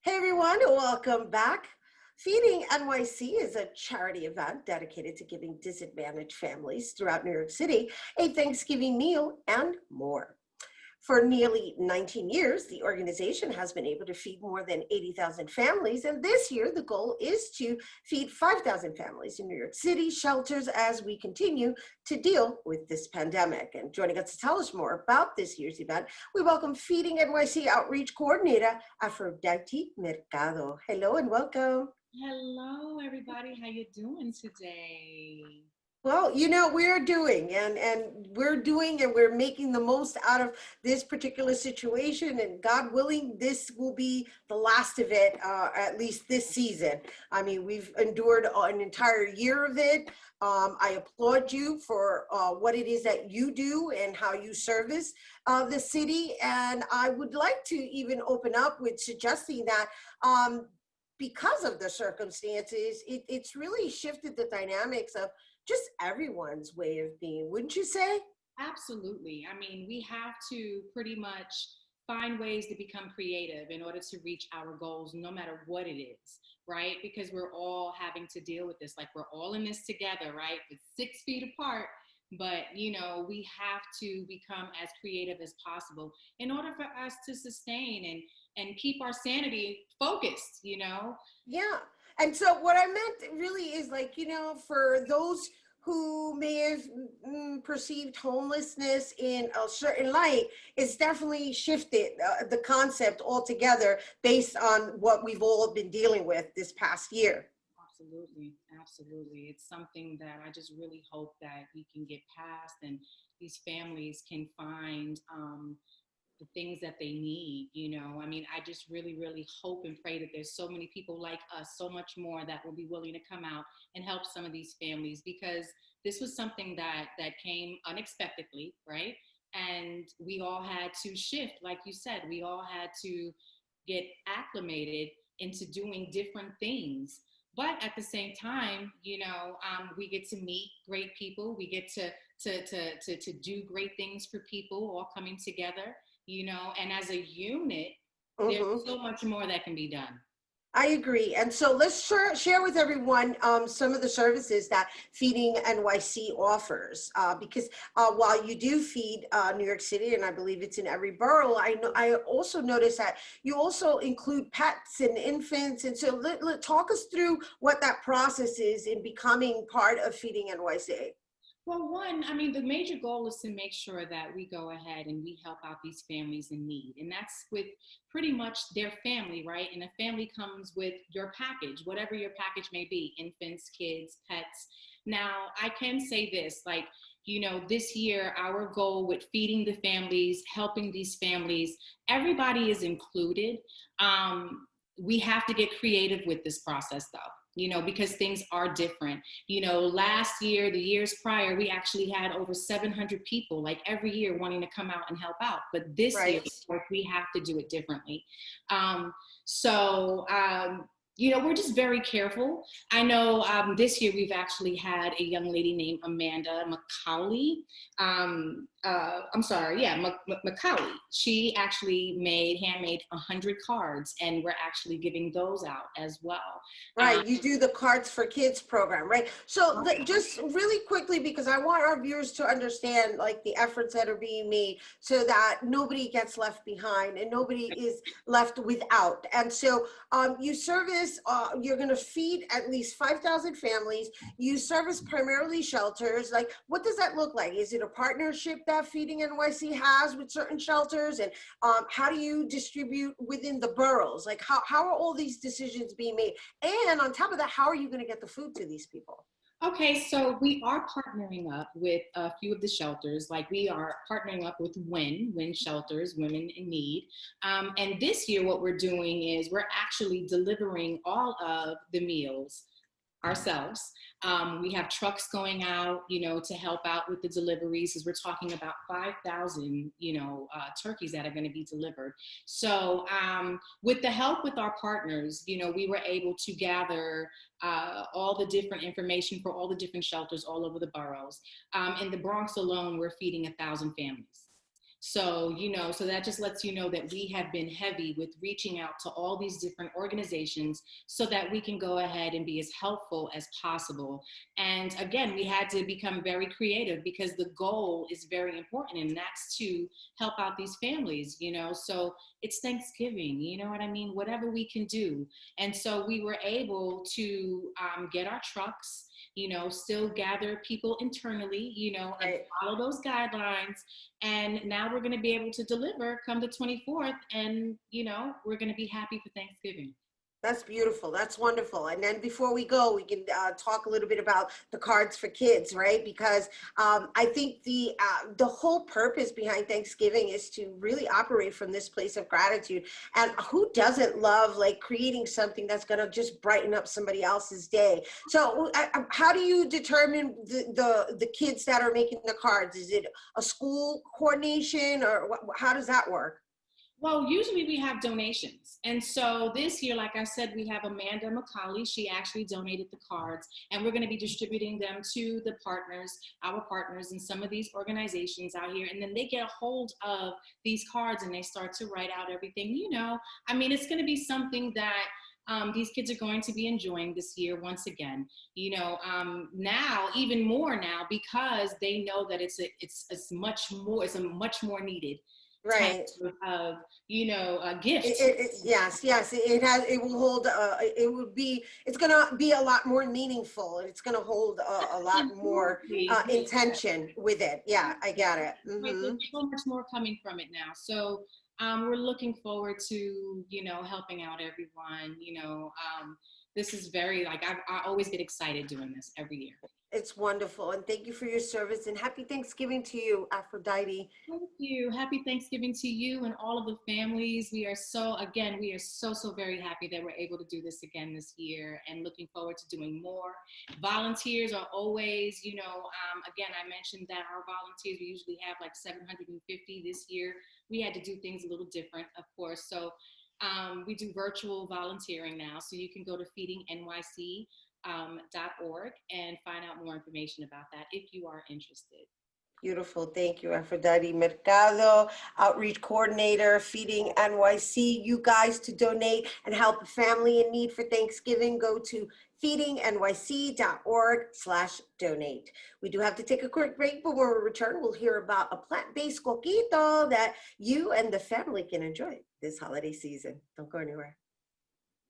Hey everyone, welcome back. Feeding NYC is a charity event dedicated to giving disadvantaged families throughout New York City a Thanksgiving meal and more. For nearly 19 years, the organization has been able to feed more than 80,000 families, and this year the goal is to feed 5,000 families in New York City shelters as we continue to deal with this pandemic. And joining us to tell us more about this year's event, we welcome Feeding NYC Outreach Coordinator, Aphrodite Mercado. Hello and welcome. Hello, everybody. How you doing today? Well, we're doing and we're making the most out of this particular situation. And God willing, this will be the last of it, at least this season. I mean, we've endured an entire year of it. I applaud you for what it is that you do and how you service the city. And I would like to even open up with suggesting that because of the circumstances, it's really shifted the dynamics of just everyone's way of being, wouldn't you say? Absolutely. I mean, we have to pretty much find ways to become creative in order to reach our goals, no matter what it is, right? Because we're all having to deal with this. Like, we're all in this together, right? It's 6 feet apart. But, we have to become as creative as possible in order for us to sustain and keep our sanity focused. Yeah. And so what I meant really is like, for those who may have perceived homelessness in a certain light, it's definitely shifted the concept altogether based on what we've all been dealing with this past year. Absolutely, absolutely. It's something that I just really hope that we can get past and these families can find the things that they need. I mean, I just really, really hope and pray that there's so many people like us, so much more that will be willing to come out and help some of these families, because this was something that came unexpectedly, right? And we all had to shift, like you said, we all had to get acclimated into doing different things. But at the same time, we get to meet great people. We get to do great things for people, all coming together, and as a unit, there's Mhm. so much more that can be done. I agree. And so let's share with everyone some of the services that Feeding NYC offers. Because while you do feed New York City, and I believe it's in every borough, I also noticed that you also include pets and infants. And so talk us through what that process is in becoming part of Feeding NYC. Well, one, I mean, the major goal is to make sure that we go ahead and we help out these families in need. And that's with pretty much their family, right? And a family comes with your package, whatever your package may be, infants, kids, pets. Now, I can say this, like, this year, our goal with feeding the families, helping these families, everybody is included. We have to get creative with this process, though. Because things are different. Last year, the years prior, we actually had over 700 people, like every year, wanting to come out and help out. But this year, Right. we have to do it differently. So we're just very careful. I know this year we've actually had a young lady named Amanda Macaulay. Macaulay. She actually handmade 100 cards, and we're actually giving those out as well. Right, you do the Cards for Kids program, right? So Right. just really quickly, because I want our viewers to understand like the efforts that are being made so that nobody gets left behind and nobody is left without. And so you service, you're going to feed at least 5,000 families. You service primarily shelters. Like, what does that look like? Is it a partnership that Feeding NYC has with certain shelters? And how do you distribute within the boroughs? Like, how are all these decisions being made? And on top of that, how are you going to get the food to these people? Okay, so we are partnering up with a few of the shelters. Like, we are partnering up with WIN Shelters, Women in Need. And this year, what we're doing is we're actually delivering all of the meals ourselves. We have trucks going out, to help out with the deliveries, because we're talking about 5,000, turkeys that are going to be delivered. So with the help with our partners, we were able to gather all the different information for all the different shelters all over the boroughs. In the Bronx alone, we're feeding 1,000 families. So, so that just lets you know that we have been heavy with reaching out to all these different organizations so that we can go ahead and be as helpful as possible. And again, we had to become very creative because the goal is very important, and that's to help out these families, So it's Thanksgiving, you know what I mean? Whatever we can do. And so we were able to get our trucks, still gather people internally, and Right. follow those guidelines. And now we're going to be able to deliver come the 24th. And, we're going to be happy for Thanksgiving. That's beautiful. That's wonderful. And then before we go, we can talk a little bit about the cards for kids, right? Because I think the whole purpose behind Thanksgiving is to really operate from this place of gratitude. And who doesn't love like creating something that's going to just brighten up somebody else's day? So, how do you determine the kids that are making the cards? Is it a school coordination, or how does that work? Well, usually we have donations. And so this year, like I said, we have Amanda McCauley. She actually donated the cards, and we're going to be distributing them to the partners, our partners in some of these organizations out here. And then they get a hold of these cards and they start to write out everything. I mean, it's going to be something that these kids are going to be enjoying this year once again. Now even more now, because they know that it's a much more needed type Right. of a gift. Yes, yes, it has, it will hold, it's gonna be a lot more meaningful. It's gonna hold a lot more Absolutely. intention with it. Yeah, I got it. Right, there's Hmm. so much more coming from it now. So we're looking forward to, helping out everyone. This is very, like, I always get excited doing this every year. It's wonderful. And thank you for your service, and happy Thanksgiving to you, Aphrodite. Thank you. Happy Thanksgiving to you and all of the families. We are so very happy that we're able to do this again this year and looking forward to doing more. Volunteers are always, again, I mentioned that our volunteers, we usually have like 750 this year. We had to do things a little different, of course. So we do virtual volunteering now. So you can go to feedingnyc.org and find out more information about that if you are interested. Beautiful. Thank you, Aphrodite Mercado, Outreach Coordinator, Feeding NYC. You guys to donate and help a family in need for Thanksgiving, go to feedingnyc.org/donate. We do have to take a quick break, but when we return, we'll hear about a plant-based coquito that you and the family can enjoy this holiday season. Don't go anywhere.